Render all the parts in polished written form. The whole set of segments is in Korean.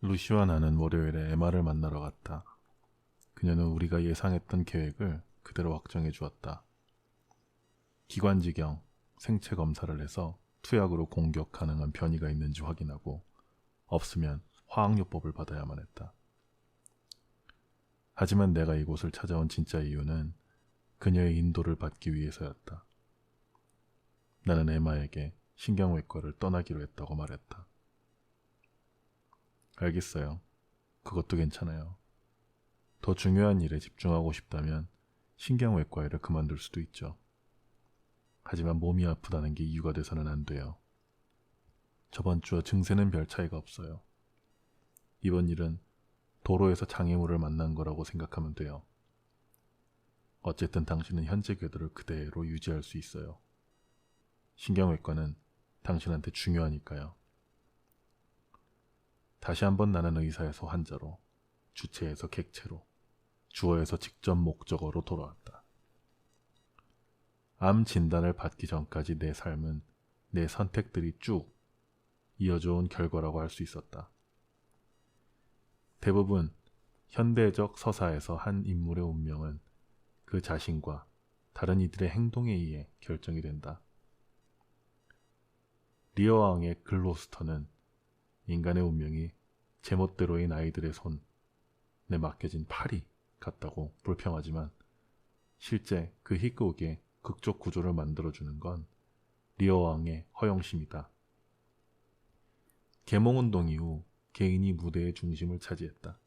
루시와 나는 월요일에 에마를 만나러 갔다. 그녀는 우리가 예상했던 계획을 그대로 확정해 주었다. 기관지경 생체 검사를 해서 투약으로 공격 가능한 변이가 있는지 확인하고 없으면 화학요법을 받아야만 했다. 하지만 내가 이곳을 찾아온 진짜 이유는 그녀의 인도를 받기 위해서였다. 나는 에마에게 신경외과를 떠나기로 했다고 말했다. 알겠어요. 그것도 괜찮아요. 더 중요한 일에 집중하고 싶다면 신경외과 일을 그만둘 수도 있죠. 하지만 몸이 아프다는 게 이유가 돼서는 안 돼요. 저번 주와 증세는 별 차이가 없어요. 이번 일은 도로에서 장애물을 만난 거라고 생각하면 돼요. 어쨌든 당신은 현재 궤도를 그대로 유지할 수 있어요. 신경외과는 당신한테 중요하니까요. 다시 한번 나는 의사에서 환자로, 주체에서 객체로, 주어에서 직접 목적어로 돌아왔다. 암 진단을 받기 전까지 내 삶은 내 선택들이 쭉 이어져 온 결과라고 할 수 있었다. 대부분 현대적 서사에서 한 인물의 운명은 그 자신과 다른 이들의 행동에 의해 결정이 된다. 리어 왕의 글로스터는 인간의 운명이 제멋대로인 아이들의 손에 맡겨진 팔이 같다고 불평하지만 실제 그 희극의 극적 구조를 만들어주는 건 리어 왕의 허영심이다. 계몽운동 이후 개인이 무대의 중심을 차지했다.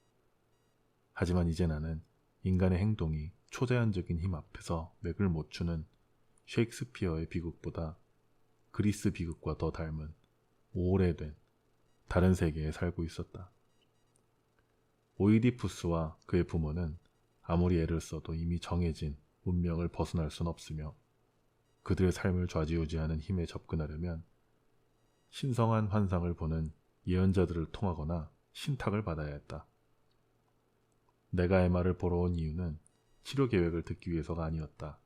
하지만 이제 나는 인간의 행동이 초자연적인 힘 앞에서 맥을 못 추는 셰익스피어의 비극보다 그리스 비극과 더 닮은 오래된 다른 세계에 살고 있었다. 오이디푸스와 그의 부모는 아무리 애를 써도 이미 정해진 운명을 벗어날 순 없으며 그들의 삶을 좌지우지하는 힘에 접근하려면 신성한 환상을 보는 예언자들을 통하거나 신탁을 받아야 했다. 내가 에마를 보러 온 이유는 치료 계획을 듣기 위해서가 아니었다.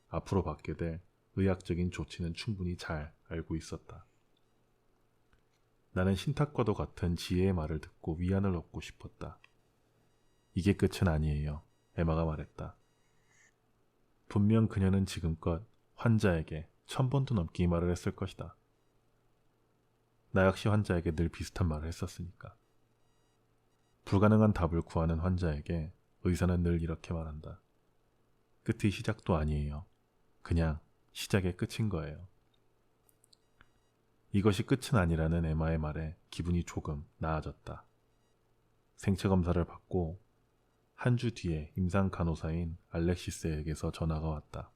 앞으로 받게 될 의학적인 조치는 충분히 잘 알고 있었다. 나는 신탁과도 같은 지혜의 말을 듣고 위안을 얻고 싶었다. 이게 끝은 아니에요. 에마가 말했다. 분명 그녀는 지금껏 환자에게 1000번도 넘게 이 말을 했을 것이다. 나 역시 환자에게 늘 비슷한 말을 했었으니까. 불가능한 답을 구하는 환자에게 의사는 늘 이렇게 말한다. 끝이 시작도 아니에요. 그냥 시작의 끝인 거예요. 이것이 끝은 아니라는 에마의 말에 기분이 조금 나아졌다. 생체 검사를 받고 한 주 뒤에 임상 간호사인 알렉시스에게서 전화가 왔다.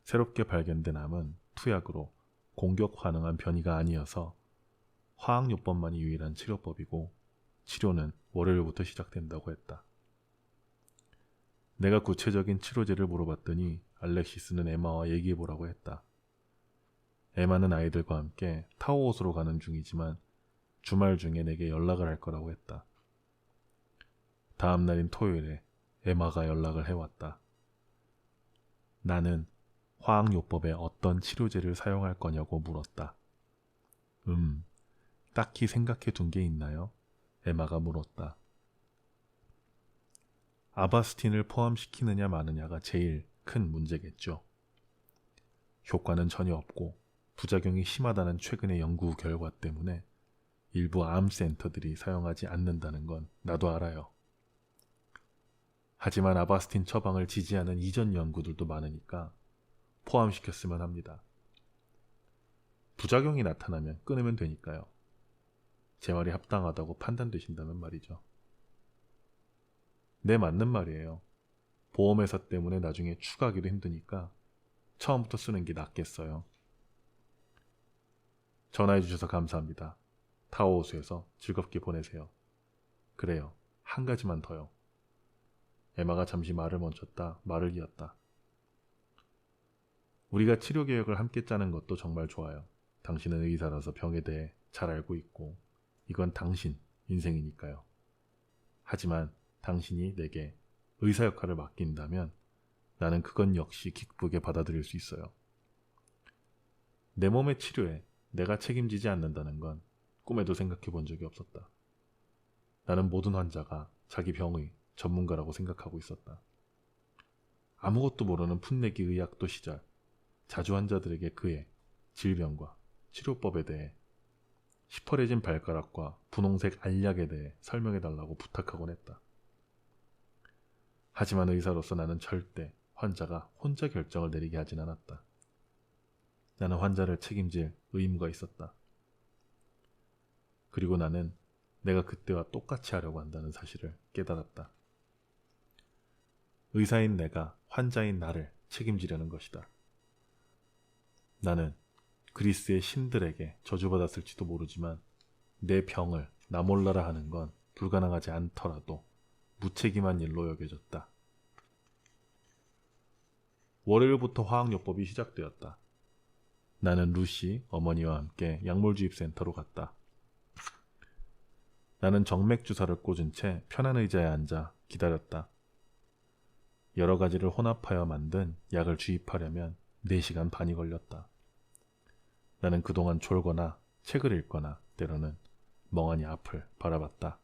새롭게 발견된 암은 투약으로 공격 가능한 변이가 아니어서 화학요법만이 유일한 치료법이고 치료는 월요일부터 시작된다고 했다. 내가 구체적인 치료제를 물어봤더니 알렉시스는 에마와 얘기해보라고 했다. 에마는 아이들과 함께 타오옷으로 가는 중이지만 주말 중에 내게 연락을 할 거라고 했다. 다음 날인 토요일에 에마가 연락을 해왔다. 나는 화학요법에 어떤 치료제를 사용할 거냐고 물었다. 딱히 생각해 둔 게 있나요? 에마가 물었다. 아바스틴을 포함시키느냐 마느냐가 제일 큰 문제겠죠. 효과는 전혀 없고 부작용이 심하다는 최근의 연구 결과 때문에 일부 암센터들이 사용하지 않는다는 건 나도 알아요. 하지만 아바스틴 처방을 지지하는 이전 연구들도 많으니까 포함시켰으면 합니다. 부작용이 나타나면 끊으면 되니까요. 제 말이 합당하다고 판단되신다면 말이죠. 네, 맞는 말이에요. 보험회사 때문에 나중에 추가하기도 힘드니까 처음부터 쓰는 게 낫겠어요. 전화해 주셔서 감사합니다. 타오호수에서 즐겁게 보내세요. 그래요. 한 가지만 더요. 에마가 잠시 말을 멈췄다 말을 이었다. 우리가 치료 계획을 함께 짜는 것도 정말 좋아요. 당신은 의사라서 병에 대해 잘 알고 있고 이건 당신 인생이니까요. 하지만 당신이 내게 의사 역할을 맡긴다면 나는 그건 역시 기쁘게 받아들일 수 있어요. 내 몸의 치료에 내가 책임지지 않는다는 건 꿈에도 생각해 본 적이 없었다. 나는 모든 환자가 자기 병의 전문가라고 생각하고 있었다. 아무것도 모르는 풋내기 의학도 시절 자주 환자들에게 그의 질병과 치료법에 대해 시퍼레진 발가락과 분홍색 알약에 대해 설명해달라고 부탁하곤 했다. 하지만 의사로서 나는 절대 환자가 혼자 결정을 내리게 하진 않았다. 나는 환자를 책임질 의무가 있었다. 그리고 나는 내가 그때와 똑같이 하려고 한다는 사실을 깨달았다. 의사인 내가 환자인 나를 책임지려는 것이다. 나는 그리스의 신들에게 저주받았을지도 모르지만 내 병을 나 몰라라 하는 건 불가능하지 않더라도 무책임한 일로 여겨졌다. 월요일부터 화학요법이 시작되었다. 나는 루시 어머니와 함께 약물주입센터로 갔다. 나는 정맥주사를 꽂은 채 편한 의자에 앉아 기다렸다. 여러 가지를 혼합하여 만든 약을 주입하려면 4시간 반이 걸렸다. 나는 그동안 졸거나 책을 읽거나 때로는 멍하니 앞을 바라봤다.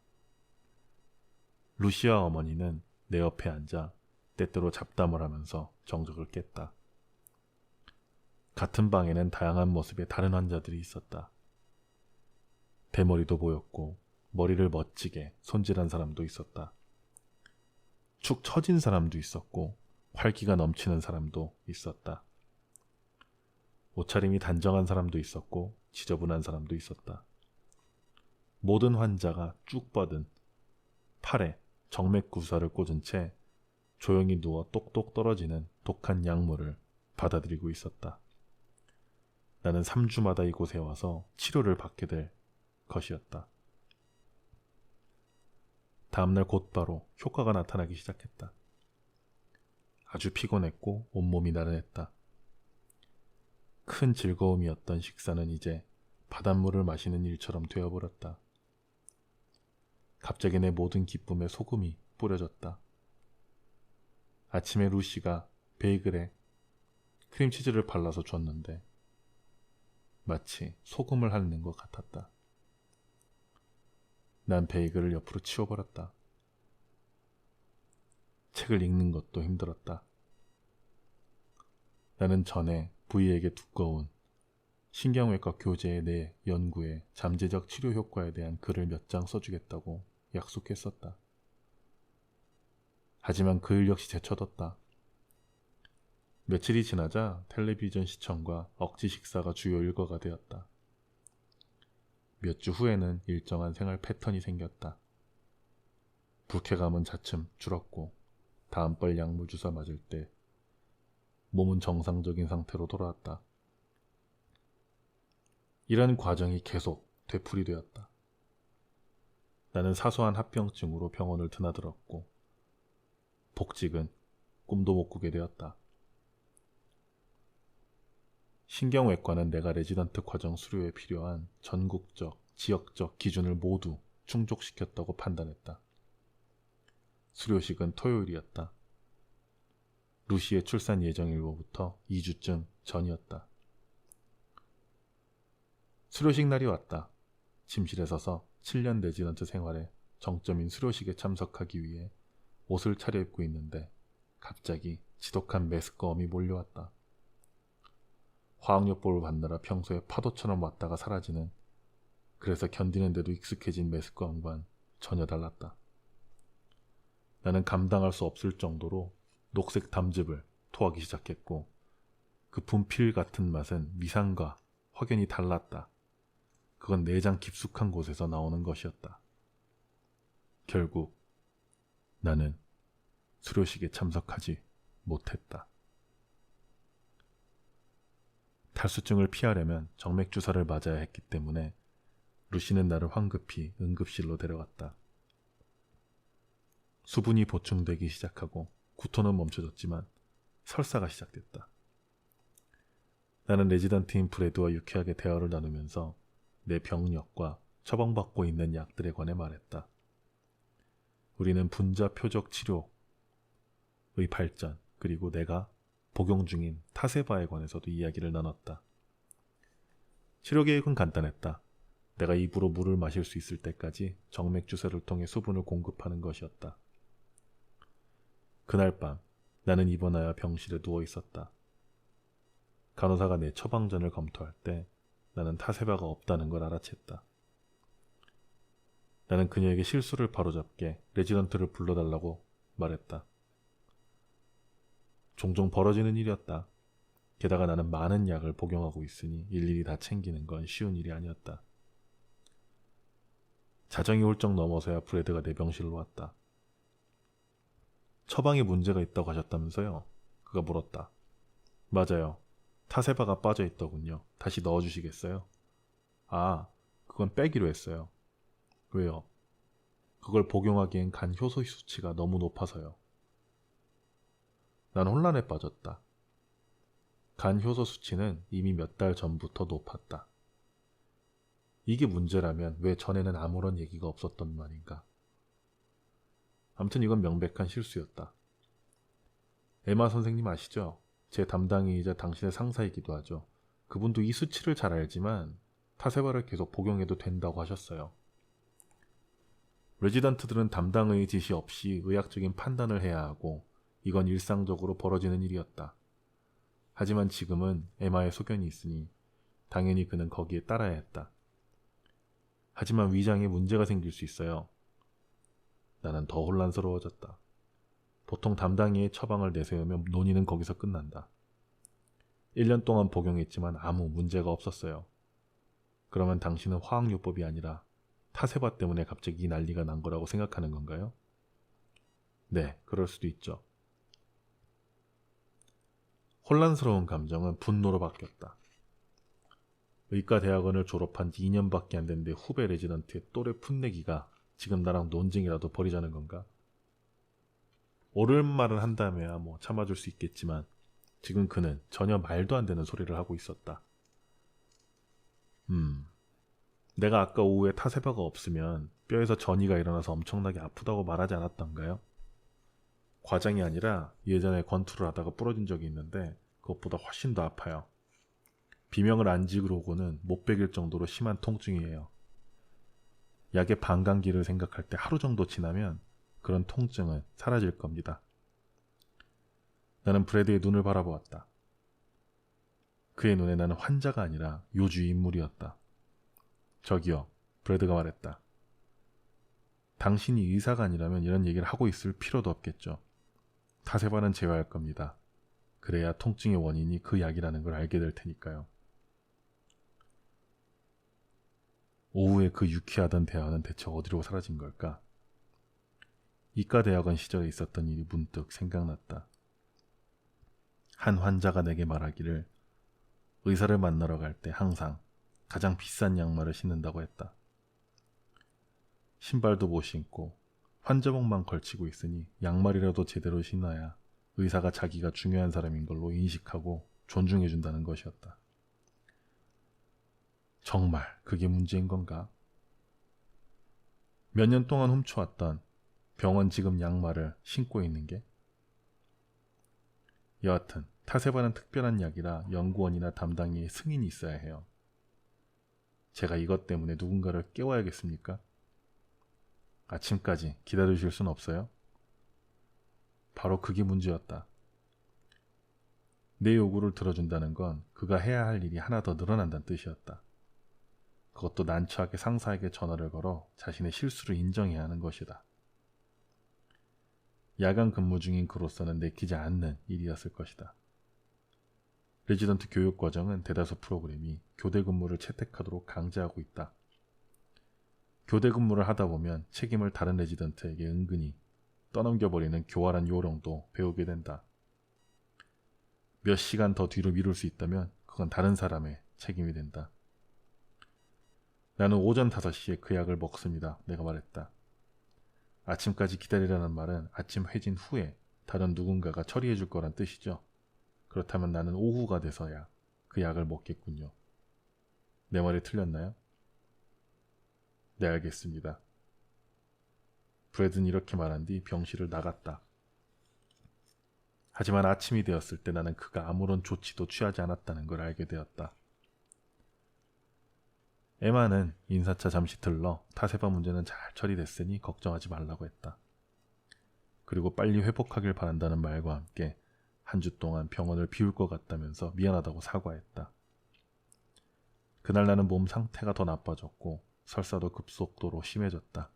루시아 어머니는 내 옆에 앉아 때때로 잡담을 하면서 정적을 깼다. 같은 방에는 다양한 모습의 다른 환자들이 있었다. 대머리도 보였고 머리를 멋지게 손질한 사람도 있었다. 축 처진 사람도 있었고 활기가 넘치는 사람도 있었다. 옷차림이 단정한 사람도 있었고 지저분한 사람도 있었다. 모든 환자가 쭉 뻗은 팔에 정맥구사를 꽂은 채 조용히 누워 똑똑 떨어지는 독한 약물을 받아들이고 있었다. 나는 3주마다 이곳에 와서 치료를 받게 될 것이었다. 다음날 곧바로 효과가 나타나기 시작했다. 아주 피곤했고 온몸이 나른했다. 큰 즐거움이었던 식사는 이제 바닷물을 마시는 일처럼 되어버렸다. 갑자기 내 모든 기쁨에 소금이 뿌려졌다. 아침에 루시가 베이글에 크림치즈를 발라서 줬는데 마치 소금을 핥는 것 같았다. 난 베이글을 옆으로 치워버렸다. 책을 읽는 것도 힘들었다. 나는 전에 V에게 두꺼운 신경외과 교재의 내 연구에 잠재적 치료 효과에 대한 글을 몇 장 써주겠다고 약속했었다. 하지만 그 일 역시 제쳐뒀다. 며칠이 지나자 텔레비전 시청과 억지 식사가 주요 일과가 되었다. 몇 주 후에는 일정한 생활 패턴이 생겼다. 불쾌감은 차츰 줄었고 다음번 약물 주사 맞을 때 몸은 정상적인 상태로 돌아왔다. 이런 과정이 계속 되풀이되었다. 나는 사소한 합병증으로 병원을 드나들었고 복직은 꿈도 못 꾸게 되었다. 신경외과는 내가 레지던트 과정 수료에 필요한 전국적, 지역적 기준을 모두 충족시켰다고 판단했다. 수료식은 토요일이었다. 루시의 출산 예정일로부터 2주쯤 전이었다. 수료식 날이 왔다. 침실에 서서 7년 레지던트 생활의 정점인 수료식에 참석하기 위해 옷을 차려입고 있는데 갑자기 지독한 메스꺼움이 몰려왔다. 화학요법을 받느라 평소에 파도처럼 왔다가 사라지는, 그래서 견디는데도 익숙해진 메스꺼움과는 전혀 달랐다. 나는 감당할 수 없을 정도로 녹색 담즙을 토하기 시작했고 그 분필 같은 맛은 위상과 확연히 달랐다. 그건 내장 깊숙한 곳에서 나오는 것이었다. 결국 나는 수료식에 참석하지 못했다. 탈수증을 피하려면 정맥주사를 맞아야 했기 때문에 루시는 나를 황급히 응급실로 데려갔다. 수분이 보충되기 시작하고 구토는 멈춰졌지만 설사가 시작됐다. 나는 레지던트인 브래드와 유쾌하게 대화를 나누면서 내 병력과 처방받고 있는 약들에 관해 말했다. 우리는 분자 표적 치료의 발전, 그리고 내가 복용 중인 타세바에 관해서도 이야기를 나눴다. 치료 계획은 간단했다. 내가 입으로 물을 마실 수 있을 때까지 정맥주사를 통해 수분을 공급하는 것이었다. 그날 밤 나는 입원하여 병실에 누워 있었다. 간호사가 내 처방전을 검토할 때 나는 타세바가 없다는 걸 알아챘다. 나는 그녀에게 실수를 바로잡게 레지던트를 불러달라고 말했다. 종종 벌어지는 일이었다. 게다가 나는 많은 약을 복용하고 있으니 일일이 다 챙기는 건 쉬운 일이 아니었다. 자정이 훌쩍 넘어서야 브래드가 내 병실로 왔다. 처방에 문제가 있다고 하셨다면서요? 그가 물었다. 맞아요. 타세바가 빠져 있더군요. 다시 넣어주시겠어요? 아, 그건 빼기로 했어요. 왜요? 그걸 복용하기엔 간 효소 수치가 너무 높아서요. 난 혼란에 빠졌다. 간 효소 수치는 이미 몇 달 전부터 높았다. 이게 문제라면 왜 전에는 아무런 얘기가 없었던 말인가? 아무튼 이건 명백한 실수였다. 에마 선생님 아시죠? 제 담당이이자 당신의 상사이기도 하죠. 그분도 이 수치를 잘 알지만 타세바를 계속 복용해도 된다고 하셨어요. 레지던트들은 담당의 지시 없이 의학적인 판단을 해야 하고 이건 일상적으로 벌어지는 일이었다. 하지만 지금은 에마의 소견이 있으니 당연히 그는 거기에 따라야 했다. 하지만 위장에 문제가 생길 수 있어요. 나는 더 혼란스러워졌다. 보통 담당이의 처방을 내세우면 논의는 거기서 끝난다. 1년 동안 복용했지만 아무 문제가 없었어요. 그러면 당신은 화학요법이 아니라 타세바 때문에 갑자기 이 난리가 난 거라고 생각하는 건가요? 네, 그럴 수도 있죠. 혼란스러운 감정은 분노로 바뀌었다. 의과대학원을 졸업한 지 2년밖에 안 됐는데 후배 레지던트의 또래 풋내기가 지금 나랑 논쟁이라도 벌이자는 건가? 옳은 말을 한다며야 뭐 참아줄 수 있겠지만 지금 그는 전혀 말도 안 되는 소리를 하고 있었다. 내가 아까 오후에 타세바가 없으면 뼈에서 전이가 일어나서 엄청나게 아프다고 말하지 않았던가요? 과장이 아니라 예전에 권투를 하다가 부러진 적이 있는데 그것보다 훨씬 더 아파요. 비명을 안 지르고는 못 베길 정도로 심한 통증이에요. 약의 반감기를 생각할 때 하루 정도 지나면 그런 통증은 사라질 겁니다. 나는 브래드의 눈을 바라보았다. 그의 눈에 나는 환자가 아니라 요주 인물이었다. 저기요, 브래드가 말했다. 당신이 의사가 아니라면 이런 얘기를 하고 있을 필요도 없겠죠. 타세바는 제외할 겁니다. 그래야 통증의 원인이 그 약이라는 걸 알게 될 테니까요. 오후에 그 유쾌하던 대화는 대체 어디로 사라진 걸까? 이과대학원 시절에 있었던 일이 문득 생각났다. 한 환자가 내게 말하기를 의사를 만나러 갈 때 항상 가장 비싼 양말을 신는다고 했다. 신발도 못 신고 환자복만 걸치고 있으니 양말이라도 제대로 신어야 의사가 자기가 중요한 사람인 걸로 인식하고 존중해준다는 것이었다. 정말 그게 문제인 건가? 몇 년 동안 훔쳐왔던 병원 지금 양말을 신고 있는 게? 여하튼 타세바는 특별한 약이라 연구원이나 담당이의 승인이 있어야 해요. 제가 이것 때문에 누군가를 깨워야겠습니까? 아침까지 기다려주실 순 없어요? 바로 그게 문제였다. 내 요구를 들어준다는 건 그가 해야 할 일이 하나 더 늘어난다는 뜻이었다. 그것도 난처하게 상사에게 전화를 걸어 자신의 실수를 인정해야 하는 것이다. 야간 근무 중인 그로서는 내키지 않는 일이었을 것이다. 레지던트 교육과정은 대다수 프로그램이 교대 근무를 채택하도록 강제하고 있다. 교대 근무를 하다 보면 책임을 다른 레지던트에게 은근히 떠넘겨버리는 교활한 요령도 배우게 된다. 몇 시간 더 뒤로 미룰 수 있다면 그건 다른 사람의 책임이 된다. 나는 오전 5시에 그 약을 먹습니다. 내가 말했다. 아침까지 기다리라는 말은 아침 회진 후에 다른 누군가가 처리해 줄 거란 뜻이죠. 그렇다면 나는 오후가 돼서야 그 약을 먹겠군요. 내 말이 틀렸나요? 네, 알겠습니다. 브래드는 이렇게 말한 뒤 병실을 나갔다. 하지만 아침이 되었을 때 나는 그가 아무런 조치도 취하지 않았다는 걸 알게 되었다. 에마는 인사차 잠시 들러 타세바 문제는 잘 처리됐으니 걱정하지 말라고 했다. 그리고 빨리 회복하길 바란다는 말과 함께 한 주 동안 병원을 비울 것 같다면서 미안하다고 사과했다. 그날 나는 몸 상태가 더 나빠졌고 설사도 급속도로 심해졌다.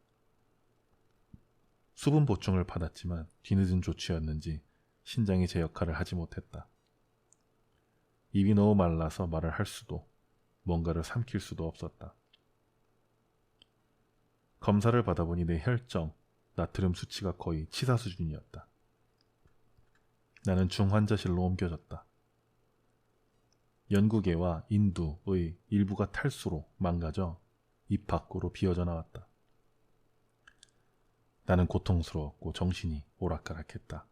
수분 보충을 받았지만 뒤늦은 조치였는지 신장이 제 역할을 하지 못했다. 입이 너무 말라서 말을 할 수도 뭔가를 삼킬 수도 없었다. 검사를 받아보니 내 혈정, 나트륨 수치가 거의 치사 수준이었다. 나는 중환자실로 옮겨졌다. 연구개와 인두의 일부가 탈수로 망가져 입 밖으로 비어져 나왔다. 나는 고통스러웠고 정신이 오락가락했다.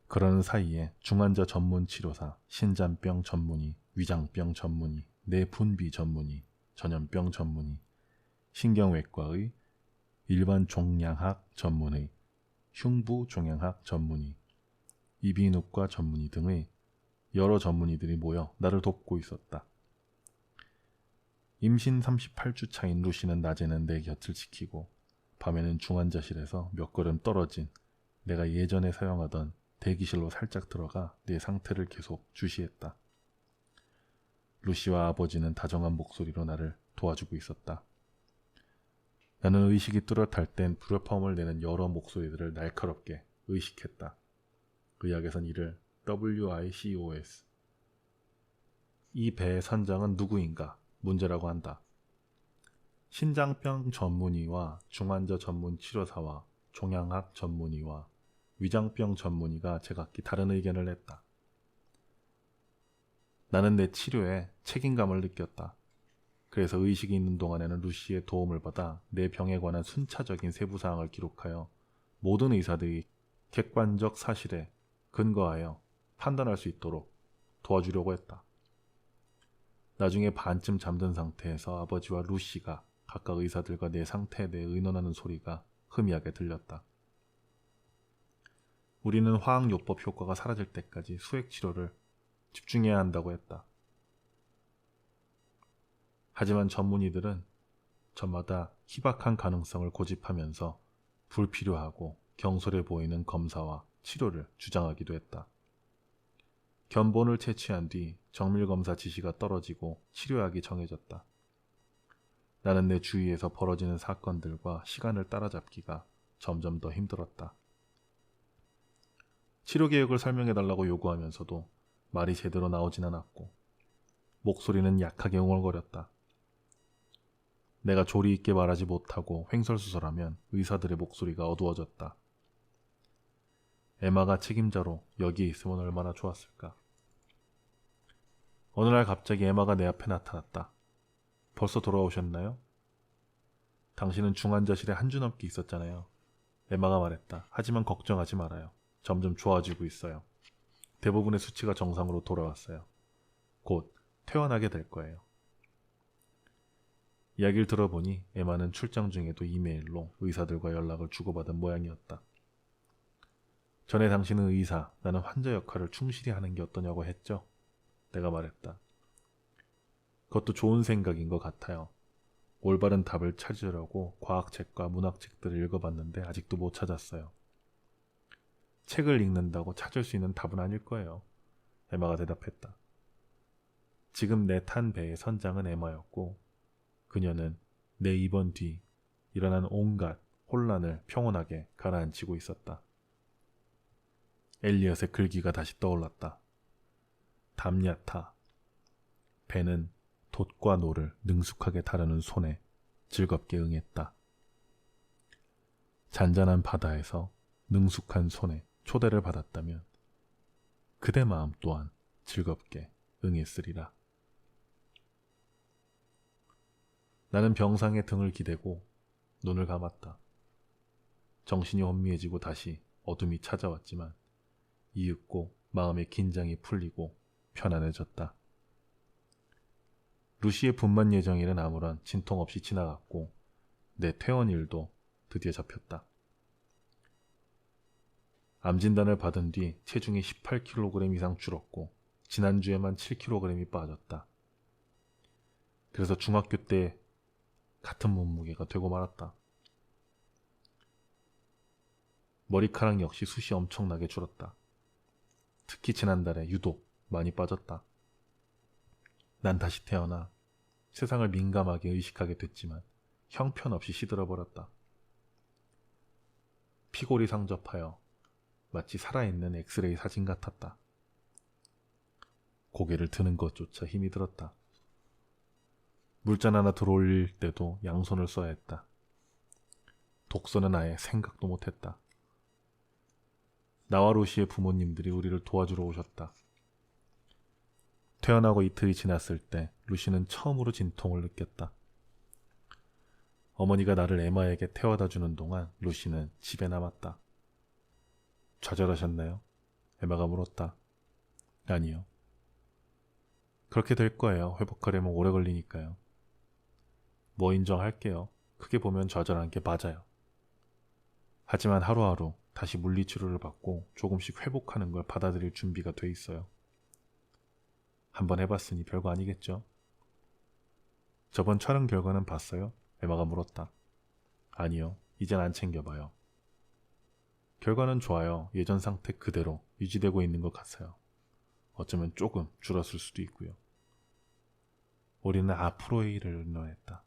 그러는 사이에 중환자 전문 치료사, 신장병 전문의, 위장병 전문의, 내분비 전문의, 전염병 전문의, 신경외과의 일반 종양학 전문의, 흉부 종양학 전문의, 이비인후과 전문의 등의 여러 전문의들이 모여 나를 돕고 있었다. 임신 38주 차인 루시는 낮에는 내 곁을 지키고 밤에는 중환자실에서 몇 걸음 떨어진 내가 예전에 사용하던 대기실로 살짝 들어가 내 상태를 계속 주시했다. 루시와 아버지는 다정한 목소리로 나를 도와주고 있었다. 나는 의식이 뚜렷할 땐 불협화음을 내는 여러 목소리들을 날카롭게 의식했다. 의학에선 이를 WICOS, 이 배의 선장은 누구인가 문제라고 한다. 신장병 전문의와 중환자 전문 치료사와 종양학 전문의와 위장병 전문의가 제각기 다른 의견을 냈다. 나는 내 치료에 책임감을 느꼈다. 그래서 의식이 있는 동안에는 루시의 도움을 받아 내 병에 관한 순차적인 세부사항을 기록하여 모든 의사들이 객관적 사실에 근거하여 판단할 수 있도록 도와주려고 했다. 나중에 반쯤 잠든 상태에서 아버지와 루시가 각각 의사들과 내 상태에 대해 의논하는 소리가 희미하게 들렸다. 우리는 화학요법 효과가 사라질 때까지 수액치료를 집중해야 한다고 했다. 하지만 전문의들은 저마다 희박한 가능성을 고집하면서 불필요하고 경솔해 보이는 검사와 치료를 주장하기도 했다. 견본을 채취한 뒤 정밀검사 지시가 떨어지고 치료약이 정해졌다. 나는 내 주위에서 벌어지는 사건들과 시간을 따라잡기가 점점 더 힘들었다. 치료 계획을 설명해달라고 요구하면서도 말이 제대로 나오진 않았고 목소리는 약하게 웅얼거렸다. 내가 조리 있게 말하지 못하고 횡설수설하면 의사들의 목소리가 어두워졌다. 에마가 책임자로 여기에 있으면 얼마나 좋았을까. 어느 날 갑자기 에마가 내 앞에 나타났다. 벌써 돌아오셨나요? 당신은 중환자실에 한 주 넘게 있었잖아요. 에마가 말했다. 하지만 걱정하지 말아요. 점점 좋아지고 있어요. 대부분의 수치가 정상으로 돌아왔어요. 곧 퇴원하게 될 거예요. 이야기를 들어보니 에마는 출장 중에도 이메일로 의사들과 연락을 주고받은 모양이었다. 전에 당신은 의사, 나는 환자 역할을 충실히 하는 게 어떠냐고 했죠? 내가 말했다. 그것도 좋은 생각인 것 같아요. 올바른 답을 찾으려고 과학책과 문학책들을 읽어봤는데 아직도 못 찾았어요. 책을 읽는다고 찾을 수 있는 답은 아닐 거예요. 에마가 대답했다. 지금 내 탄 배의 선장은 에마였고 그녀는 내 입원 뒤 일어난 온갖 혼란을 평온하게 가라앉히고 있었다. 엘리엇의 글귀가 다시 떠올랐다. 담야타. 배는 돛과 노를 능숙하게 다루는 손에 즐겁게 응했다. 잔잔한 바다에서 능숙한 손에 초대를 받았다면 그대 마음 또한 즐겁게 응했으리라. 나는 병상에 등을 기대고 눈을 감았다. 정신이 혼미해지고 다시 어둠이 찾아왔지만 이윽고 마음의 긴장이 풀리고 편안해졌다. 루시의 분만 예정일은 아무런 진통 없이 지나갔고 내 퇴원일도 드디어 잡혔다. 암 진단을 받은 뒤 체중이 18kg 이상 줄었고 지난주에만 7kg이 빠졌다. 그래서 중학교 때 같은 몸무게가 되고 말았다. 머리카락 역시 숱이 엄청나게 줄었다. 특히 지난달에 유독 많이 빠졌다. 난 다시 태어나 세상을 민감하게 의식하게 됐지만 형편없이 시들어버렸다. 피골이 상접하여 마치 살아있는 엑스레이 사진 같았다. 고개를 드는 것조차 힘이 들었다. 물잔 하나 들어올릴 때도 양손을 써야 했다. 독서는 아예 생각도 못했다. 나와 루시의 부모님들이 우리를 도와주러 오셨다. 퇴원하고 이틀이 지났을 때 루시는 처음으로 진통을 느꼈다. 어머니가 나를 에마에게 태워다 주는 동안 루시는 집에 남았다. 좌절하셨나요? 에마가 물었다. 아니요. 그렇게 될 거예요. 회복하려면 오래 걸리니까요. 뭐 인정할게요. 크게 보면 좌절한 게 맞아요. 하지만 하루하루 다시 물리치료를 받고 조금씩 회복하는 걸 받아들일 준비가 돼 있어요. 한번 해봤으니 별거 아니겠죠? 저번 촬영 결과는 봤어요? 에마가 물었다. 아니요. 이젠 안 챙겨봐요. 결과는 좋아요. 예전 상태 그대로 유지되고 있는 것 같아요. 어쩌면 조금 줄었을 수도 있고요. 우리는 앞으로의 일을 의논했다.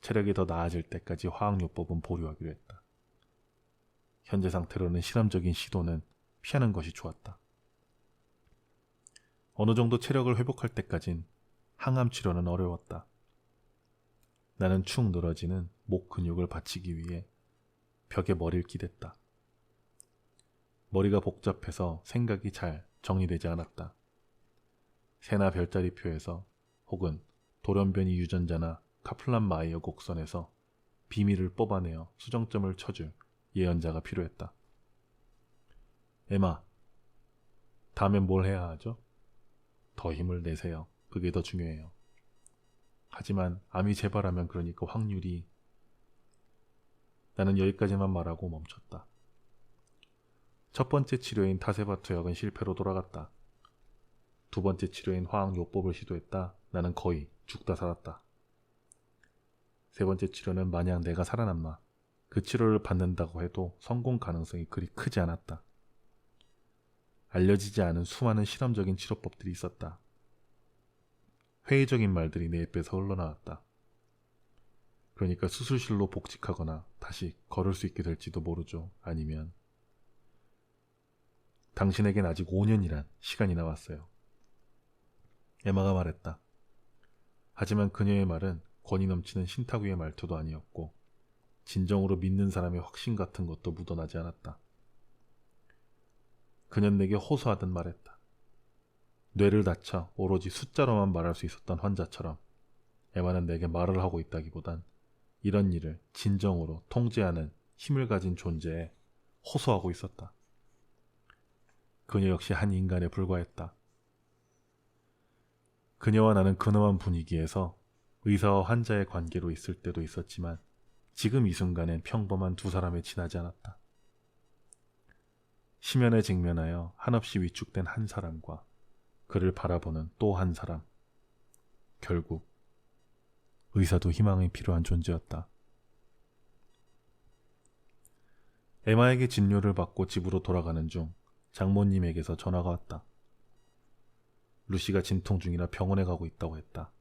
체력이 더 나아질 때까지 화학요법은 보류하기로 했다. 현재 상태로는 실험적인 시도는 피하는 것이 좋았다. 어느 정도 체력을 회복할 때까진 항암 치료는 어려웠다. 나는 축 늘어지는 목 근육을 받치기 위해 벽에 머리를 기댔다. 머리가 복잡해서 생각이 잘 정리되지 않았다. 새나 별자리표에서 혹은 돌연변이 유전자나 카플란 마이어 곡선에서 비밀을 뽑아내어 수정점을 쳐줄 예언자가 필요했다. 에마, 다음엔 뭘 해야 하죠? 더 힘을 내세요. 그게 더 중요해요. 하지만 암이 재발하면 그러니까 확률이... 나는 여기까지만 말하고 멈췄다. 첫 번째 치료인 타세바토 약은 실패로 돌아갔다. 두 번째 치료인 화학요법을 시도했다. 나는 거의 죽다 살았다. 세 번째 치료는 만약 내가 살아남아 그 치료를 받는다고 해도 성공 가능성이 그리 크지 않았다. 알려지지 않은 수많은 실험적인 치료법들이 있었다. 회의적인 말들이 내 입에서 흘러나왔다. 그러니까 수술실로 복직하거나 다시 걸을 수 있게 될지도 모르죠. 아니면 당신에겐 아직 5년이란 시간이 남았어요. 에마가 말했다. 하지만 그녀의 말은 권위 넘치는 신탁위의 말투도 아니었고 진정으로 믿는 사람의 확신 같은 것도 묻어나지 않았다. 그녀는 내게 호소하듯 말했다. 뇌를 다쳐 오로지 숫자로만 말할 수 있었던 환자처럼 에마는 내게 말을 하고 있다기보단 이런 일을 진정으로 통제하는 힘을 가진 존재에 호소하고 있었다. 그녀 역시 한 인간에 불과했다. 그녀와 나는 근엄한 분위기에서 의사와 환자의 관계로 있을 때도 있었지만 지금 이 순간엔 평범한 두 사람에 지나지 않았다. 심연에 직면하여 한없이 위축된 한 사람과 그를 바라보는 또 한 사람. 결국 의사도 희망이 필요한 존재였다. 에마에게 진료를 받고 집으로 돌아가는 중 장모님에게서 전화가 왔다. 루시가 진통 중이라 병원에 가고 있다고 했다.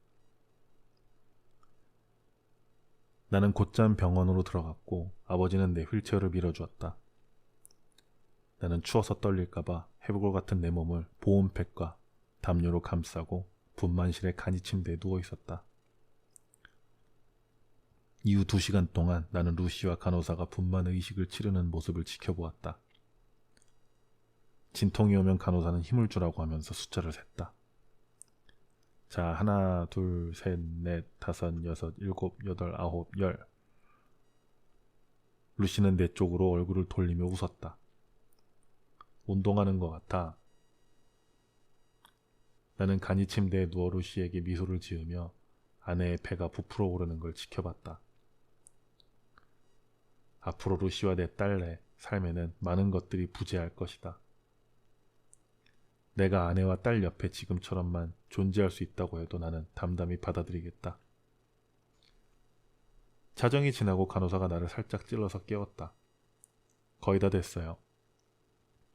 나는 곧장 병원으로 들어갔고 아버지는 내 휠체어를 밀어주었다. 나는 추워서 떨릴까봐 해부골 같은 내 몸을 보온팩과 담요로 감싸고 분만실의 간이 침대에 누워있었다. 이후 2시간 동안 나는 루시와 간호사가 분만 의식을 치르는 모습을 지켜보았다. 진통이 오면 간호사는 힘을 주라고 하면서 숫자를 셌다. 자, 하나, 둘, 셋, 넷, 다섯, 여섯, 일곱, 여덟, 아홉, 열. 루시는 내 쪽으로 얼굴을 돌리며 웃었다. 운동하는 것 같아. 나는 간이 침대에 누워 루시에게 미소를 지으며 아내의 배가 부풀어 오르는 걸 지켜봤다. 앞으로 루시와 내 딸의 삶에는 많은 것들이 부재할 것이다. 내가 아내와 딸 옆에 지금처럼만 존재할 수 있다고 해도 나는 담담히 받아들이겠다. 자정이 지나고 간호사가 나를 살짝 찔러서 깨웠다. 거의 다 됐어요.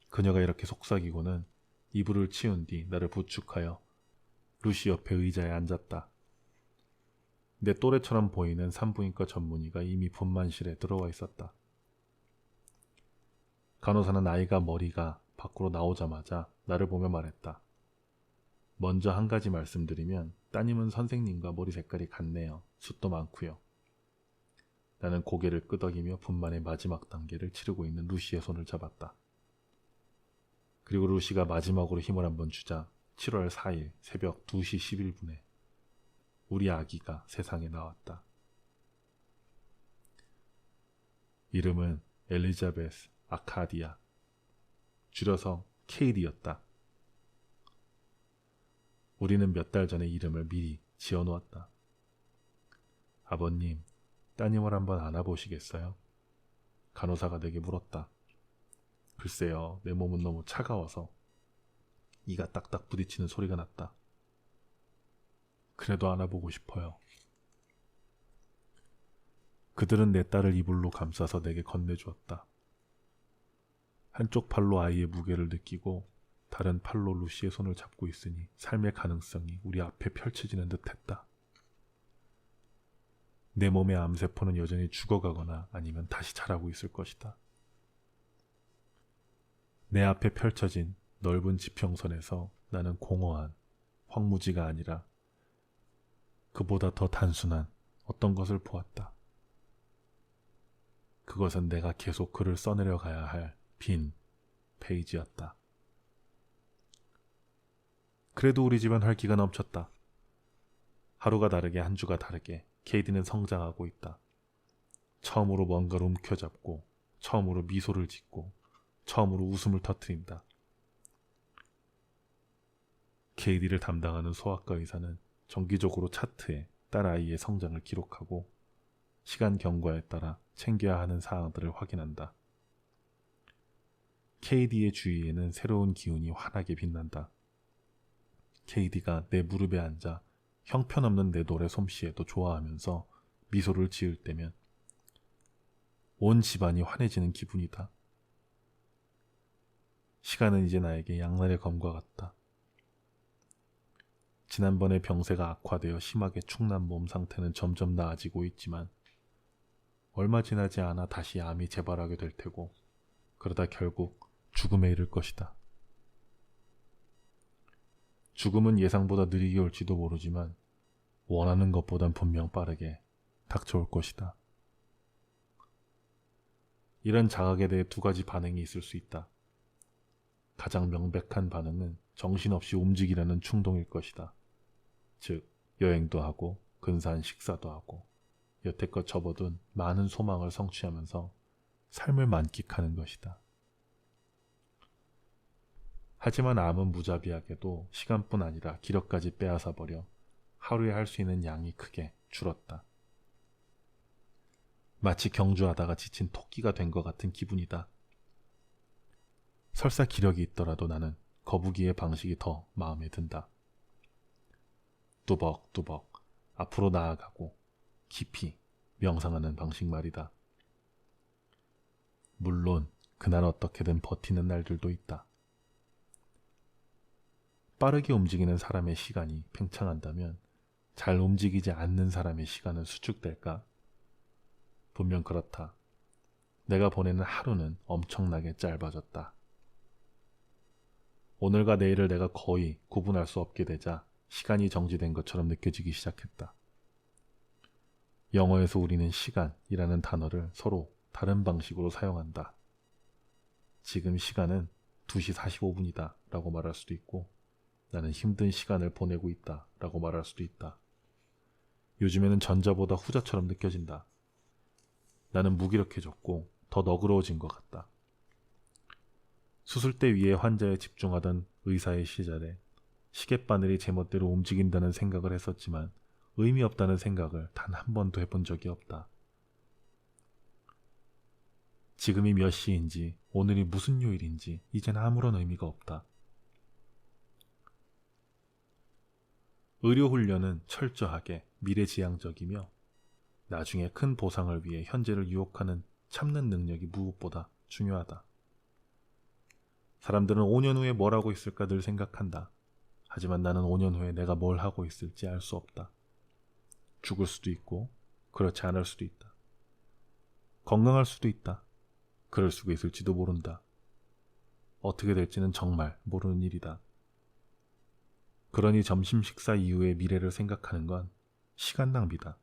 그녀가 이렇게 속삭이고는 이불을 치운 뒤 나를 부축하여 루시 옆에 의자에 앉았다. 내 또래처럼 보이는 산부인과 전문의가 이미 분만실에 들어와 있었다. 간호사는 아이가 머리가 밖으로 나오자마자 나를 보며 말했다. 먼저 한 가지 말씀드리면 따님은 선생님과 머리 색깔이 같네요. 숱도 많고요. 나는 고개를 끄덕이며 분만의 마지막 단계를 치르고 있는 루시의 손을 잡았다. 그리고 루시가 마지막으로 힘을 한번 주자 7월 4일 새벽 2시 11분에 우리 아기가 세상에 나왔다. 이름은 엘리자베스 아카디아, 줄여서 케이디였다. 우리는 몇 달 전에 이름을 미리 지어놓았다. 아버님, 따님을 한번 안아보시겠어요? 간호사가 내게 물었다. 글쎄요, 내 몸은 너무 차가워서 이가 딱딱 부딪히는 소리가 났다. 그래도 안아보고 싶어요. 그들은 내 딸을 이불로 감싸서 내게 건네주었다. 한쪽 팔로 아이의 무게를 느끼고 다른 팔로 루시의 손을 잡고 있으니 삶의 가능성이 우리 앞에 펼쳐지는 듯했다. 내 몸의 암세포는 여전히 죽어가거나 아니면 다시 자라고 있을 것이다. 내 앞에 펼쳐진 넓은 지평선에서 나는 공허한 황무지가 아니라 그보다 더 단순한 어떤 것을 보았다. 그것은 내가 계속 글을 써내려 가야 할 빈 페이지였다. 그래도 우리 집은 활기가 넘쳤다. 하루가 다르게 한 주가 다르게 케이디는 성장하고 있다. 처음으로 뭔가를 움켜잡고 처음으로 미소를 짓고 처음으로 웃음을 터뜨린다. 케이디를 담당하는 소아과 의사는 정기적으로 차트에 딸아이의 성장을 기록하고 시간 경과에 따라 챙겨야 하는 사항들을 확인한다. 케이디의 주위에는 새로운 기운이 환하게 빛난다. 케이디가 내 무릎에 앉아 형편없는 내 노래 솜씨에도 좋아하면서 미소를 지을 때면 온 집안이 환해지는 기분이다. 시간은 이제 나에게 양날의 검과 같다. 지난번에 병세가 악화되어 심하게 축난 몸 상태는 점점 나아지고 있지만 얼마 지나지 않아 다시 암이 재발하게 될 테고 그러다 결국 죽음에 이를 것이다. 죽음은 예상보다 느리게 올지도 모르지만 원하는 것보단 분명 빠르게 닥쳐올 것이다. 이런 자각에 대해 두 가지 반응이 있을 수 있다. 가장 명백한 반응은 정신없이 움직이려는 충동일 것이다. 즉, 여행도 하고 근사한 식사도 하고 여태껏 접어둔 많은 소망을 성취하면서 삶을 만끽하는 것이다. 하지만 암은 무자비하게도 시간뿐 아니라 기력까지 빼앗아버려 하루에 할 수 있는 양이 크게 줄었다. 마치 경주하다가 지친 토끼가 된 것 같은 기분이다. 설사 기력이 있더라도 나는 거북이의 방식이 더 마음에 든다. 뚜벅뚜벅 앞으로 나아가고 깊이 명상하는 방식 말이다. 물론 그날 어떻게든 버티는 날들도 있다. 빠르게 움직이는 사람의 시간이 팽창한다면 잘 움직이지 않는 사람의 시간은 수축될까? 분명 그렇다. 내가 보내는 하루는 엄청나게 짧아졌다. 오늘과 내일을 내가 거의 구분할 수 없게 되자 시간이 정지된 것처럼 느껴지기 시작했다. 영어에서 우리는 시간이라는 단어를 서로 다른 방식으로 사용한다. 지금 시간은 2시 45분이다 라고 말할 수도 있고 나는 힘든 시간을 보내고 있다 라고 말할 수도 있다. 요즘에는 전자보다 후자처럼 느껴진다. 나는 무기력해졌고 더 너그러워진 것 같다. 수술대 위에 환자에 집중하던 의사의 시절에 시계바늘이 제멋대로 움직인다는 생각을 했었지만 의미 없다는 생각을 단 한 번도 해본 적이 없다. 지금이 몇 시인지 오늘이 무슨 요일인지 이젠 아무런 의미가 없다. 의료훈련은 철저하게 미래지향적이며 나중에 큰 보상을 위해 현재를 유혹하는 참는 능력이 무엇보다 중요하다. 사람들은 5년 후에 뭘 하고 있을까 늘 생각한다. 하지만 나는 5년 후에 내가 뭘 하고 있을지 알 수 없다. 죽을 수도 있고 그렇지 않을 수도 있다. 건강할 수도 있다. 그럴 수가 있을지도 모른다. 어떻게 될지는 정말 모르는 일이다. 그러니 점심 식사 이후의 미래를 생각하는 건 시간 낭비다.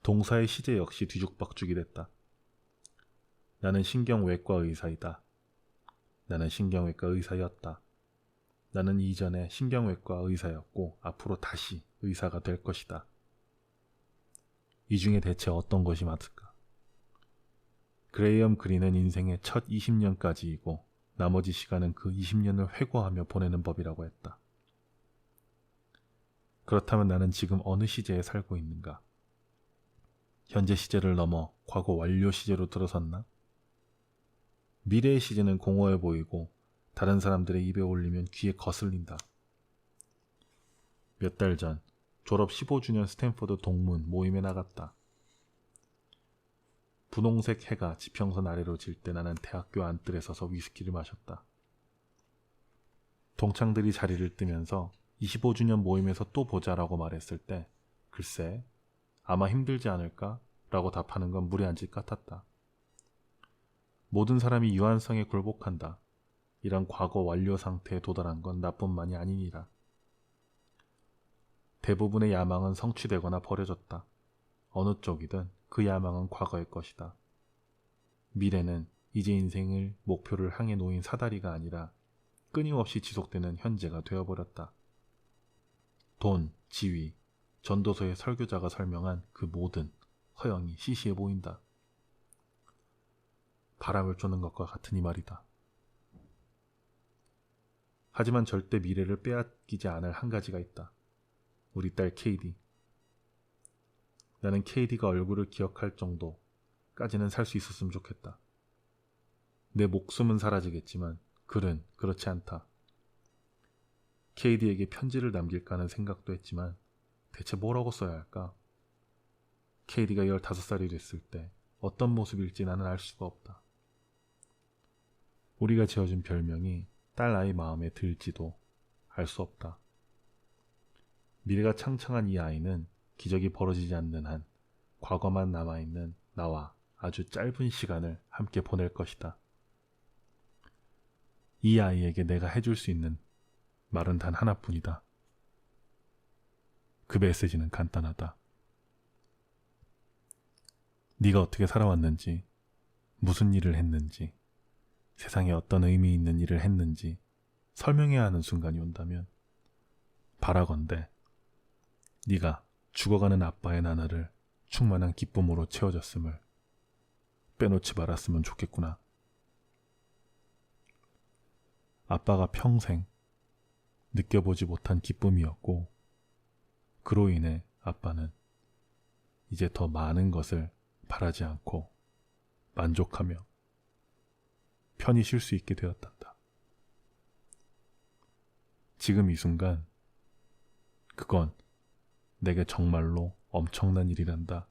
동사의 시제 역시 뒤죽박죽이 됐다. 나는 신경외과 의사이다. 나는 신경외과 의사였다. 나는 이전에 신경외과 의사였고 앞으로 다시 의사가 될 것이다. 이 중에 대체 어떤 것이 맞을까? 그레이엄 그린은 인생의 첫 20년까지이고 나머지 시간은 그 20년을 회고하며 보내는 법이라고 했다. 그렇다면 나는 지금 어느 시제에 살고 있는가? 현재 시제를 넘어 과거 완료 시제로 들어섰나? 미래의 시제는 공허해 보이고 다른 사람들의 입에 올리면 귀에 거슬린다. 몇 달 전 졸업 15주년 스탠퍼드 동문 모임에 나갔다. 분홍색 해가 지평선 아래로 질 때 나는 대학교 안뜰에 서서 위스키를 마셨다. 동창들이 자리를 뜨면서 25주년 모임에서 또 보자라고 말했을 때 글쎄 아마 힘들지 않을까? 라고 답하는 건 무례한 짓 같았다. 모든 사람이 유한성에 굴복한다. 이런 과거 완료 상태에 도달한 건 나뿐만이 아니니라. 대부분의 야망은 성취되거나 버려졌다. 어느 쪽이든 그 야망은 과거의 것이다. 미래는 이제 인생을 목표를 향해 놓인 사다리가 아니라 끊임없이 지속되는 현재가 되어버렸다. 돈, 지위, 전도서의 설교자가 설명한 그 모든 허영이 시시해 보인다. 바람을 쫓는 것과 같으니 말이다. 하지만 절대 미래를 빼앗기지 않을 한 가지가 있다. 우리 딸 케이디. 나는 케이디가 얼굴을 기억할 정도까지는 살 수 있었으면 좋겠다. 내 목숨은 사라지겠지만 글은 그렇지 않다. 케이디에게 편지를 남길까 하는 생각도 했지만 대체 뭐라고 써야 할까? 케이디가 15살이 됐을 때 어떤 모습일지 나는 알 수가 없다. 우리가 지어준 별명이 딸 아이 마음에 들지도 알 수 없다. 미래가 창창한 이 아이는 기적이 벌어지지 않는 한 과거만 남아있는 나와 아주 짧은 시간을 함께 보낼 것이다. 이 아이에게 내가 해줄 수 있는 말은 단 하나뿐이다. 그 메시지는 간단하다. 네가 어떻게 살아왔는지, 무슨 일을 했는지, 세상에 어떤 의미 있는 일을 했는지 설명해야 하는 순간이 온다면 바라건대 네가 죽어가는 아빠의 나날을 충만한 기쁨으로 채워졌음을 빼놓지 말았으면 좋겠구나. 아빠가 평생 느껴보지 못한 기쁨이었고 그로 인해 아빠는 이제 더 많은 것을 바라지 않고 만족하며 편히 쉴 수 있게 되었단다. 지금 이 순간 그건 내게 정말로 엄청난 일이란다.